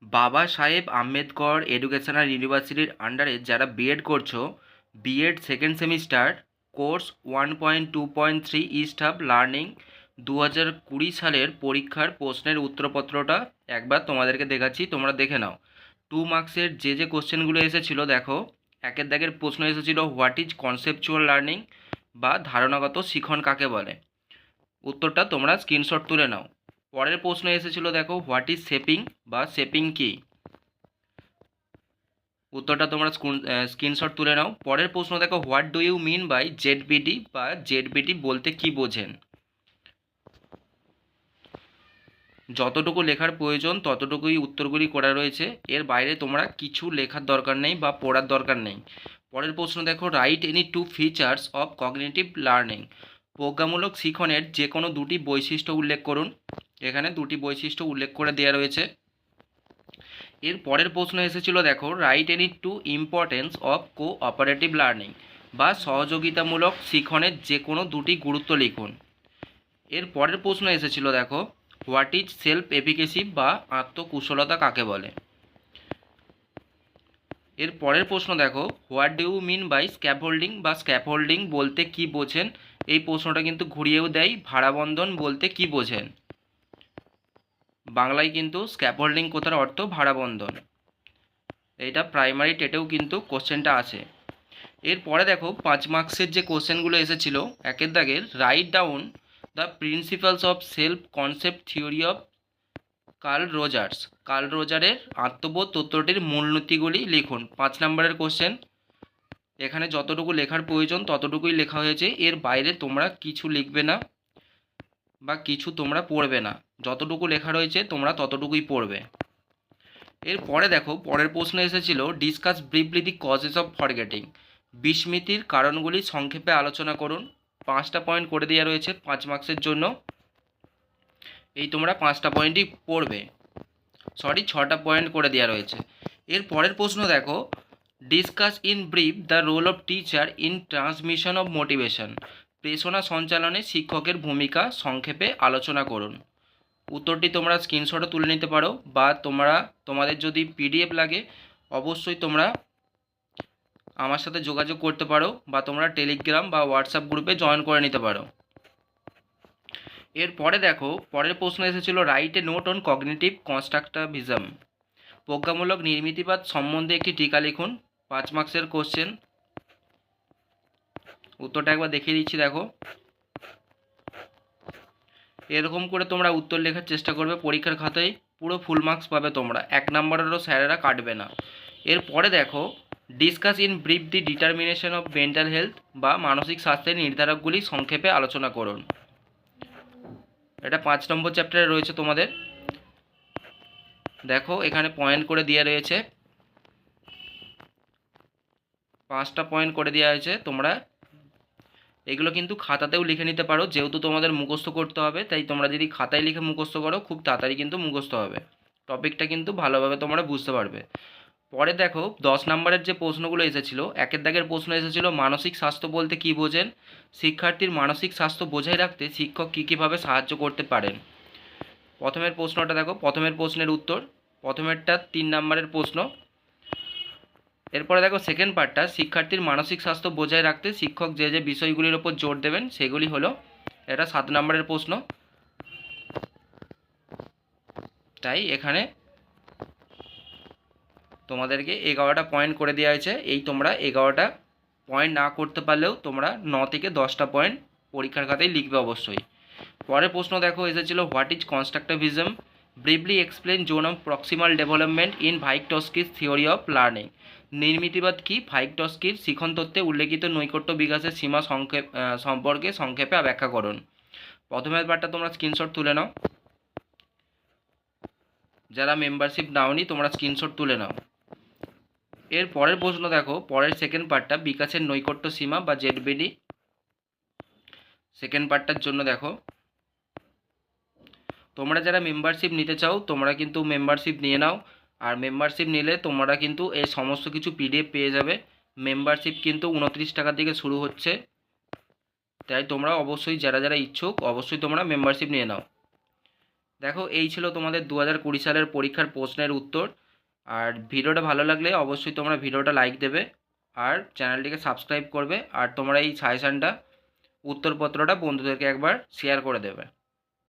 বাবা সাহেব আম্বেদকর এডুকেশনাল ইউনিভার্সিটির আন্ডারে যারা বিএড করছো, B Ed second semester course 1.2.3 east hub learning 2020 সালের পরীক্ষার প্রশ্নের উত্তরপত্রটা একবার তোমাদেরকে দেখাচ্ছি, তোমরা দেখে নাও। 2 মার্কসের যে কোশ্চেনগুলো এসেছিলো দেখো। একের দাগের প্রশ্ন এসেছিলো হোয়াট ইজ কনসেপচুয়াল লার্নিং বা ধারণাগত শিখন কাকে বলে। উত্তরটা তোমরা স্ক্রিনশট তুলে নাও। পরের প্রশ্ন এসেছিলো দেখো হোয়াট ইজ শেপিং বা শেপিং কি। উত্তরটা তোমরা স্ক্রিনশট তুলে নাও। পরের প্রশ্ন দেখো what do you mean by ZBD বা জেডবিডি বলতে কি বোঝেন। যতটুকু লেখার প্রয়োজন ততটুকুই উত্তরগুলি করা রয়েছে, এর বাইরে তোমরা কিছু লেখার দরকার নেই বা পড়ার দরকার নেই। পরের প্রশ্ন দেখো write any two features of cognitive learning, প্রজ্ঞামূলক শিখনের যে কোনো দুটি বৈশিষ্ট্য উল্লেখ করুন। এখানে দুটি বৈশিষ্ট্য উল্লেখ করে দেওয়া রয়েছে। এর পরের প্রশ্ন এসেছিল দেখো write any two importance of cooperative learning বা সহযোগিতামূলক শিখনের যে কোনো দুটি গুরুত্ব লিখুন। এর পরের প্রশ্ন এসেছিল দেখো হোয়াট ইজ সেলফ এফিকেসি বা আত্মকুশলতা কাকে বলে। এর পরের প্রশ্ন দেখো what do you mean by scaffolding বা স্ক্যাফোল্ডিং বলতে কি বোঝেন। এই প্রশ্নটা কিন্তু ঘুরিয়েও দেয়, ভাড়াবন্ধন বলতে কি বোঝেন। বাংলায় কিন্তু স্ক্যাফোল্ডিং কথার অর্থ ভাড়াবন্ধন। এইটা প্রাইমারি টেটেও কিন্তু কোশ্চেনটা আছে। এরপরে দেখো 5 মার্কসের যে কোশ্চেনগুলো এসেছিলো একের দাগের write down the principles of self concept theory of Carl রোজারের আত্মবোধ তত্ত্বটির মূলনীতিগুলি লিখুন। 5 নম্বরের কোশ্চেন। এখানে যতটুকু লেখার প্রয়োজন ততটুকুই লেখা হয়েছে, এর বাইরে তোমরা কিছু লিখবে না বা কিছু তোমরা পড়বে না। যতটুকু লেখা রয়েছে তোমরা ততটুকুই পড়বে। এরপরে দেখো পরের প্রশ্ন এসেছিল discuss briefly the causes of forgetting, বিস্মৃতির কারণগুলি সংক্ষেপে আলোচনা করুন। 5টা পয়েন্ট করে দেওয়া রয়েছে 5 মার্কসের জন্য। এই তোমরা 5টা পয়েন্টই পড়বে, 6টা পয়েন্ট করে দেওয়া রয়েছে। এর পরের প্রশ্ন দেখো discuss in brief the role of teacher in transmission of motivation, প্রেরণা সঞ্চালনে শিক্ষকের ভূমিকা সংক্ষেপে আলোচনা করুন। উত্তরটি তোমরা স্ক্রিনশটও তুলে নিতে পারো বা তোমাদের যদি পিডিএফ লাগে অবশ্যই তোমরা আমার সাথে যোগাযোগ করতে পারো বা তোমরা টেলিগ্রাম বা হোয়াটসঅ্যাপ গ্রুপে জয়েন করে নিতে পারো। এরপরে দেখো পরের প্রশ্ন এসেছিল write a note on cognitive constructivism, প্রজ্ঞামূলক নির্মিতিবাদ সম্বন্ধে একটি টিকা লিখুন। 5 মার্কসের কোশ্চেন। উত্তরটা একবার দেখিয়ে দিচ্ছি দেখো। এরকম করে তোমরা উত্তর লেখার চেষ্টা করবে, পরীক্ষার খাতায় পুরো ফুল মার্কস পাবে তোমরা, 1 নম্বরেরও স্যারেরা কাটবে না। এরপরে দেখো discuss in brief the determination of mental health বা মানসিক স্বাস্থ্যের নির্ধারকগুলি সংক্ষেপে আলোচনা করুন। এটা 5 নম্বর চ্যাপ্টারে রয়েছে তোমাদের। দেখো এখানে পয়েন্ট করে দেওয়া রয়েছে, 5টা পয়েন্ট করে দেওয়া হয়েছে। তোমরা এগুলো কিন্তু খাতাতেও লিখে নিতে পারো, যেহেতু তোমাদের মুখস্থ করতে হবে তাই তোমরা যদি খাতায় লিখে মুখস্থ করো খুব তাড়াতাড়ি কিন্তু মুখস্থ হবে, টপিকটা কিন্তু ভালোভাবে তোমরা বুঝতে পারবে। পরে দেখো 10 নম্বরের যে প্রশ্নগুলো এসেছিলো একের দাগের প্রশ্ন এসেছিলো মানসিক স্বাস্থ্য বলতে কী বোঝেন, শিক্ষার্থীর মানসিক স্বাস্থ্য বজায় রাখতে শিক্ষক কী কীভাবে সাহায্য করতে পারেন। প্রথমের প্রশ্নটা দেখো, প্রথমের প্রশ্নের উত্তর, প্রথমেরটা 3 নম্বরের প্রশ্ন। এরপরে দেখো সেকেন্ড পার্টটা শিক্ষার্থীর মানসিক স্বাস্থ্য বজায় রাখতে শিক্ষক যে যে বিষয়গুলির ওপর জোর দেবেন সেগুলি হলো, এটা 7 নম্বরের প্রশ্ন। তাই এখানে তোমাদেরকে 11টা পয়েন্ট করে দেওয়া হয়েছে। এই তোমরা 11টা পয়েন্ট না করতে পারলেও তোমরা 9 থেকে 10টা পয়েন্ট পরীক্ষার খাতায় লিখবে অবশ্যই। পরের প্রশ্ন দেখো এসেছিলো what is constructivism, briefly explain zone of proximal development in ভাইগটস্কির থিওরি অফ লার্নিং, নির্মিতিবাদ কি ভাইগটস্কির শিখন তত্ত্বে উল্লেখিত নৈকট্য বিকাশের সীমা সম্পর্কে সংক্ষেপে ব্যাখ্যা করুন। প্রথমের পার্টটা তোমরা স্ক্রিনশট তুলে নাও, যারা মেম্বারশিপ নাওনি তোমরা স্ক্রিনশট তুলে নাও। এর পরের প্রশ্ন দেখো পরের সেকেন্ড পার্টটা বিকাশের নৈকট্য সীমা বা জেডবিডি, সেকেন্ড পার্টটার জন্য দেখো তোমরা যারা মেম্বারশিপ নিতে চাও তোমরা কিন্তু মেম্বারশিপ নিয়ে নাও, আর মেম্বারশিপ নিলে তোমরা কিন্তু এই সমস্ত কিছু পিডিএফ পেয়ে যাবে। মেম্বারশিপ কিন্তু 29 টাকা থেকে শুরু হচ্ছে, তাই তোমরা অবশ্যই যারা যারা ইচ্ছুক অবশ্যই তোমরা মেম্বারশিপ নিয়ে নাও। দেখো এই ছিল তোমাদের 2020 সালের পরীক্ষার প্রশ্নের উত্তর। আর ভিডিওটা ভালো লাগলে অবশ্যই তোমরা ভিডিওটা লাইক দেবে আর চ্যানেলটিকে সাবস্ক্রাইব করবে, আর তোমরা এই সাজেশানটা উত্তরপত্রটা বন্ধুদেরকে একবার শেয়ার করে দেবে।